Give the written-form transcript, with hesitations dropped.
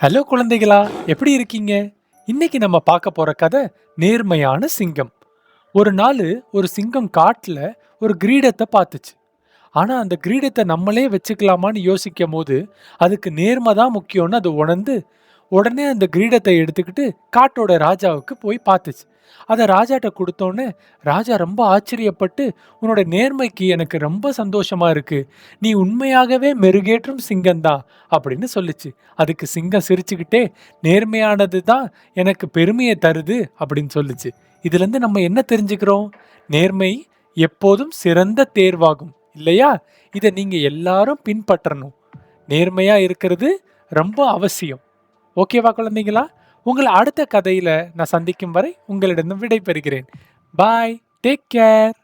Hello குழந்தைகளா, எப்படி இருக்கீங்க? இன்னைக்கு நம்ம பார்க்க போற கதை நேர்மையான சிங்கம். ஒரு நாள் ஒரு சிங்கம் காட்டுல ஒரு கிரீடத்தை பார்த்துச்சு. ஆனா அந்த கிரீடத்தை நம்மளே வச்சுக்கலாமான்னு யோசிக்கும் போது அதுக்கு நேர்மை தான் முக்கியம்னு அது உணர்ந்து உடனே அந்த கிரீடத்தை எடுத்துக்கிட்டு காட்டோட ராஜாவுக்கு போய் பார்த்துச்சு. அதை ராஜாட்ட கொடுத்தோன்னே ராஜா ரொம்ப ஆச்சரியப்பட்டு, உன்னோட நேர்மைக்கு எனக்கு ரொம்ப சந்தோஷமா இருக்கு, நீ உண்மையாகவே மெருகேற்றும் சிங்கம்தான் அப்படின்னு சொல்லுச்சு. அதுக்கு சிங்கம் சிரிச்சுக்கிட்டே, நேர்மையானது தான் எனக்கு பெருமையை தருது அப்படின்னு சொல்லுச்சு. இதுல இருந்து நம்ம என்ன தெரிஞ்சுக்கிறோம்? நேர்மை எப்போதும் சிறந்த தேர்வாகும் இல்லையா? இதை நீங்க எல்லாரும் பின்பற்றணும். நேர்மையா இருக்கிறது ரொம்ப அவசியம். ஓகேவா குழந்தைங்களா? உங்களை அடுத்த கதையில நான் சந்திக்கும் வரை உங்களிடம் விடை பெறுகிறேன். பாய். Take care.